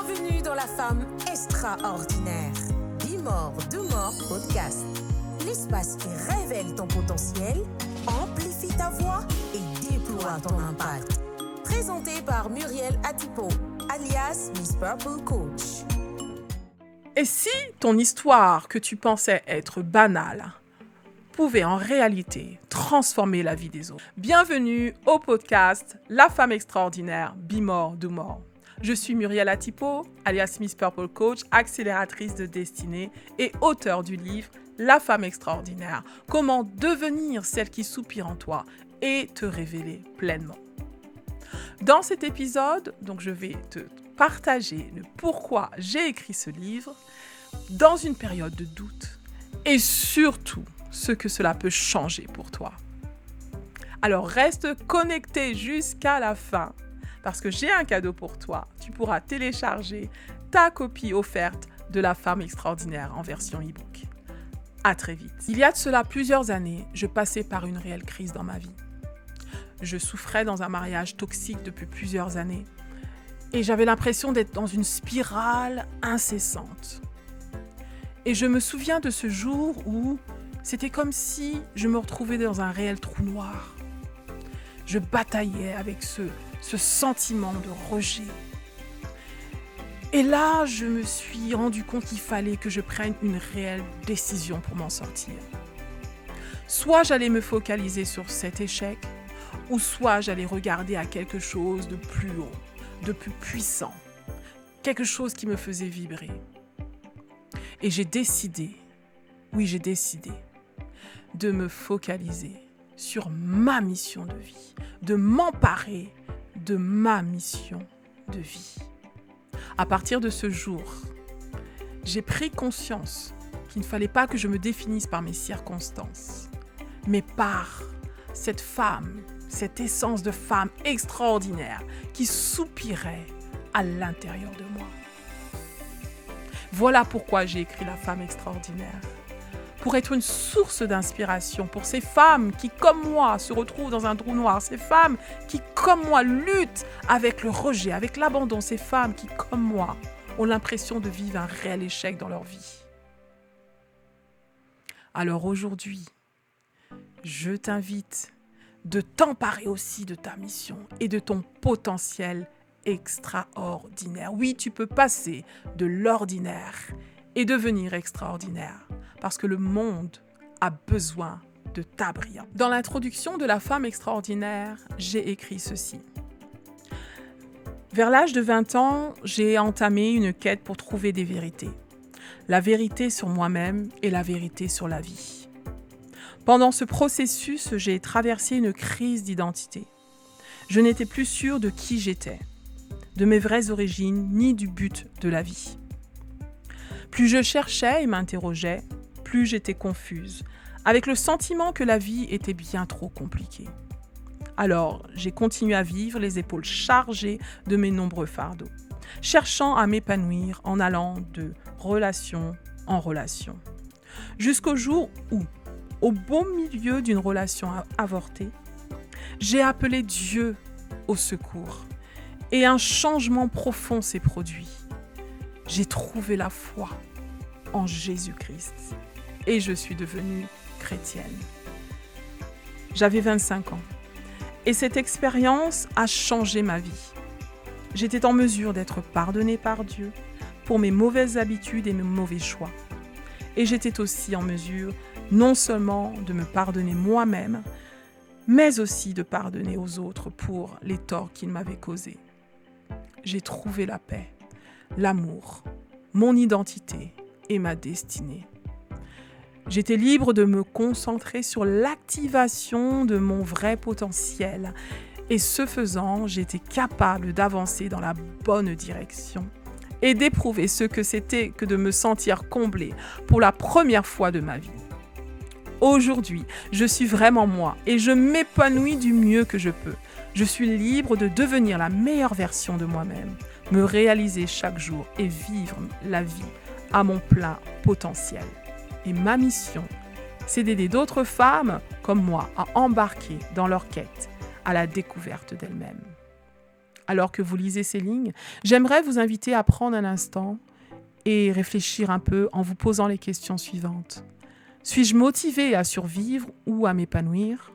Bienvenue dans La Femme Extraordinaire. Be More, Do More Podcast. L'espace qui révèle ton potentiel, amplifie ta voix et déploie ton impact. Présenté par Muriel Atipo, alias Miss Purple Coach. Et si ton histoire que tu pensais être banale pouvait en réalité transformer la vie des autres? Bienvenue au podcast La Femme Extraordinaire, Be More, Do More. Je suis Muriel Atipo, alias Miss Purple Coach, accélératrice de destinée et auteure du livre La Femme Extraordinaire. Comment devenir celle qui soupire en toi et te révéler pleinement. Dans cet épisode, je vais te partager le pourquoi j'ai écrit ce livre dans une période de doute et surtout ce que cela peut changer pour toi. Alors reste connecté jusqu'à la fin parce que j'ai un cadeau pour toi. Tu pourras télécharger ta copie offerte de La Femme Extraordinaire en version e-book. À très vite. Il y a de cela plusieurs années, je passais par une réelle crise dans ma vie. Je souffrais dans un mariage toxique depuis plusieurs années et j'avais l'impression d'être dans une spirale incessante. Et je me souviens de ce jour où c'était comme si je me retrouvais dans un réel trou noir. Je bataillais avec ce sentiment de rejet. Et là, je me suis rendu compte qu'il fallait que je prenne une réelle décision pour m'en sortir. Soit j'allais me focaliser sur cet échec, ou soit j'allais regarder à quelque chose de plus haut, de plus puissant, quelque chose qui me faisait vibrer. Et j'ai décidé de me focaliser sur ma mission de vie, de m'emparer de ma mission de vie. À partir de ce jour, j'ai pris conscience qu'il ne fallait pas que je me définisse par mes circonstances, mais par cette femme, cette essence de femme extraordinaire qui soupirait à l'intérieur de moi. Voilà pourquoi j'ai écrit La Femme Extraordinaire. Pour être une source d'inspiration pour ces femmes qui, comme moi, se retrouvent dans un trou noir. Ces femmes qui, comme moi, luttent avec le rejet, avec l'abandon. Ces femmes qui, comme moi, ont l'impression de vivre un réel échec dans leur vie. Alors aujourd'hui, je t'invite de t'emparer aussi de ta mission et de ton potentiel extraordinaire. Oui, tu peux passer de l'ordinaire et devenir extraordinaire parce que le monde a besoin de ta brillance. Dans l'introduction de La Femme Extraordinaire, j'ai écrit ceci. Vers l'âge de 20 ans, j'ai entamé une quête pour trouver des vérités. La vérité sur moi-même et la vérité sur la vie. Pendant ce processus, j'ai traversé une crise d'identité. Je n'étais plus sûre de qui j'étais, de mes vraies origines, ni du but de la vie. Plus je cherchais et m'interrogeais, plus j'étais confuse, avec le sentiment que la vie était bien trop compliquée. Alors, j'ai continué à vivre les épaules chargées de mes nombreux fardeaux, cherchant à m'épanouir en allant de relation en relation. Jusqu'au jour où, au beau milieu d'une relation avortée, j'ai appelé Dieu au secours et un changement profond s'est produit. J'ai trouvé la foi en Jésus-Christ et je suis devenue chrétienne. J'avais 25 ans et cette expérience a changé ma vie. J'étais en mesure d'être pardonnée par Dieu pour mes mauvaises habitudes et mes mauvais choix. Et j'étais aussi en mesure non seulement de me pardonner moi-même, mais aussi de pardonner aux autres pour les torts qu'ils m'avaient causés. J'ai trouvé la paix, l'amour, mon identité et ma destinée. J'étais libre de me concentrer sur l'activation de mon vrai potentiel et ce faisant, j'étais capable d'avancer dans la bonne direction et d'éprouver ce que c'était que de me sentir comblée pour la première fois de ma vie. Aujourd'hui, je suis vraiment moi et je m'épanouis du mieux que je peux. Je suis libre de devenir la meilleure version de moi-même, me réaliser chaque jour et vivre la vie à mon plein potentiel. Et ma mission, c'est d'aider d'autres femmes comme moi à embarquer dans leur quête à la découverte d'elles-mêmes. alors que vous lisez ces lignes, j'aimerais vous inviter à prendre un instant et réfléchir un peu en vous posant les questions suivantes. Suis-je motivée à survivre ou à m'épanouir ?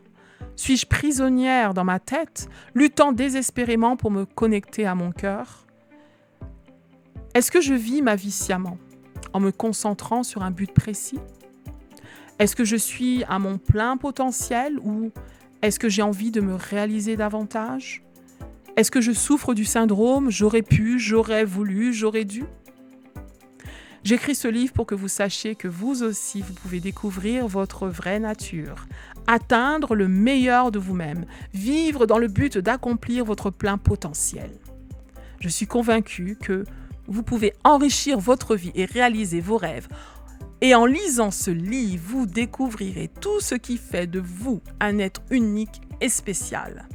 Suis-je prisonnière dans ma tête, luttant désespérément pour me connecter à mon cœur ? Est-ce que je vis ma vie sciemment, en me concentrant sur un but précis ? Est-ce que je suis à mon plein potentiel ou est-ce que j'ai envie de me réaliser davantage ? Est-ce que je souffre du syndrome « j'aurais pu, j'aurais voulu, j'aurais dû » ? J'écris ce livre pour que vous sachiez que vous aussi, vous pouvez découvrir votre vraie nature, atteindre le meilleur de vous-même, vivre dans le but d'accomplir votre plein potentiel. Je suis convaincue que vous pouvez enrichir votre vie et réaliser vos rêves. Et en lisant ce livre, vous découvrirez tout ce qui fait de vous un être unique et spécial.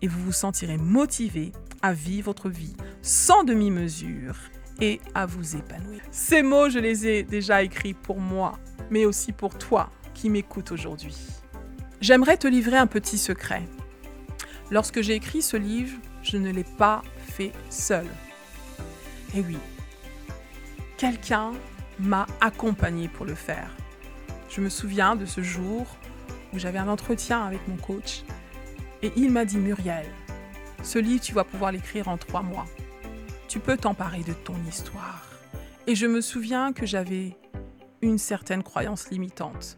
Et vous vous sentirez motivé à vivre votre vie sans demi-mesure et à vous épanouir. Ces mots, je les ai déjà écrits pour moi, mais aussi pour toi qui m'écoutes aujourd'hui. J'aimerais te livrer un petit secret. Lorsque j'ai écrit ce livre, je ne l'ai pas fait seul. Et oui, quelqu'un m'a accompagné pour le faire. Je me souviens de ce jour où j'avais un entretien avec mon coach et il m'a dit « Muriel, ce livre, tu vas pouvoir l'écrire en 3 mois. Tu peux t'emparer de ton histoire. » Et je me souviens que j'avais une certaine croyance limitante.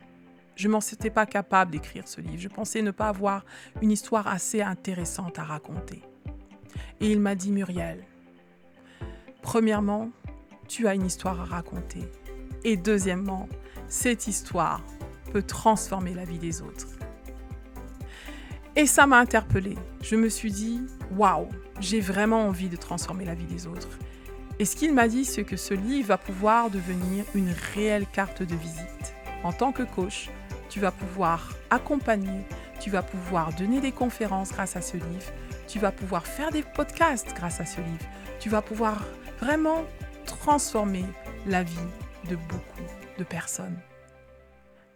Je ne m'en sentais pas capable d'écrire ce livre. Je pensais ne pas avoir une histoire assez intéressante à raconter. Et il m'a dit « Muriel, premièrement, tu as une histoire à raconter. Et deuxièmement, cette histoire peut transformer la vie des autres. » Et ça m'a interpellée. Je me suis dit « Waouh, j'ai vraiment envie de transformer la vie des autres. » Et ce qu'il m'a dit, c'est que ce livre va pouvoir devenir une réelle carte de visite. En tant que coach, tu vas pouvoir accompagner, tu vas pouvoir donner des conférences grâce à ce livre, tu vas pouvoir faire des podcasts grâce à ce livre, tu vas pouvoir vraiment transformer la vie de beaucoup de personnes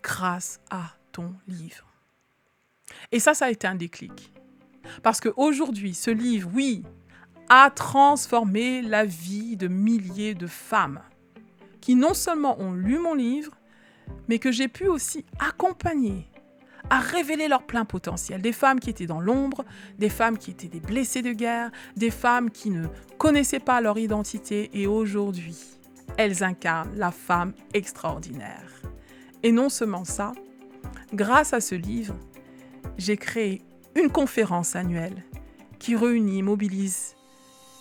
grâce à ton livre. Et ça a été un déclic. Parce qu'aujourd'hui, ce livre, oui, a transformé la vie de milliers de femmes qui non seulement ont lu mon livre, mais que j'ai pu aussi accompagner à révéler leur plein potentiel. Des femmes qui étaient dans l'ombre, des femmes qui étaient des blessées de guerre, des femmes qui ne connaissaient pas leur identité et aujourd'hui, elles incarnent la femme extraordinaire. Et non seulement ça, grâce à ce livre, j'ai créé une conférence annuelle qui réunit et mobilise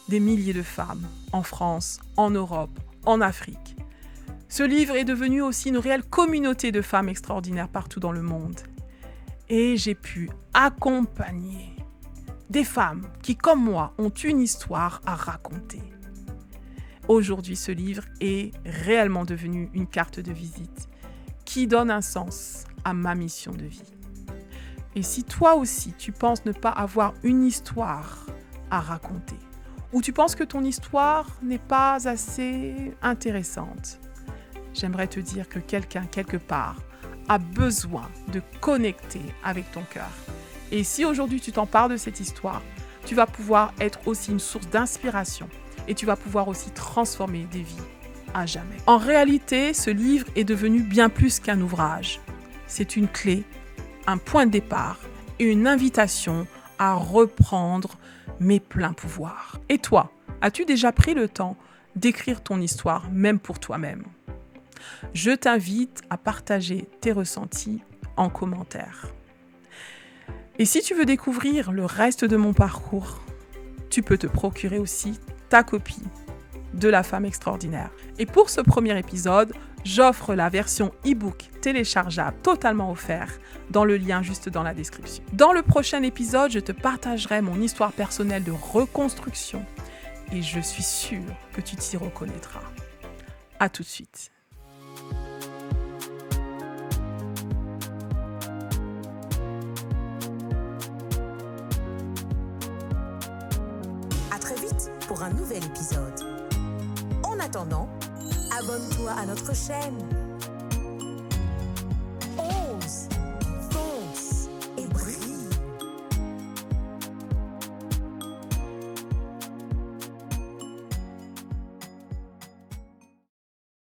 des milliers de femmes en France, en Europe, en Afrique. Ce livre est devenu aussi une réelle communauté de femmes extraordinaires partout dans le monde. Et j'ai pu accompagner des femmes qui, comme moi, ont une histoire à raconter. Aujourd'hui, ce livre est réellement devenu une carte de visite qui donne un sens à ma mission de vie. Et si toi aussi, tu penses ne pas avoir une histoire à raconter, ou tu penses que ton histoire n'est pas assez intéressante, j'aimerais te dire que quelqu'un, quelque part, a besoin de connecter avec ton cœur. Et si aujourd'hui tu t'empares de cette histoire, tu vas pouvoir être aussi une source d'inspiration et tu vas pouvoir aussi transformer des vies à jamais. En réalité, ce livre est devenu bien plus qu'un ouvrage. C'est une clé, un point de départ et une invitation à reprendre mes pleins pouvoirs. Et toi, as-tu déjà pris le temps d'écrire ton histoire, même pour toi-même ? Je t'invite à partager tes ressentis en commentaire. Et si tu veux découvrir le reste de mon parcours, tu peux te procurer aussi ta copie de La Femme Extraordinaire. Et pour ce premier épisode, j'offre la version e-book téléchargeable totalement offerte dans le lien juste dans la description. Dans le prochain épisode, je te partagerai mon histoire personnelle de reconstruction et je suis sûre que tu t'y reconnaîtras. À tout de suite. À très vite pour un nouvel épisode. En attendant, abonne-toi à notre chaîne.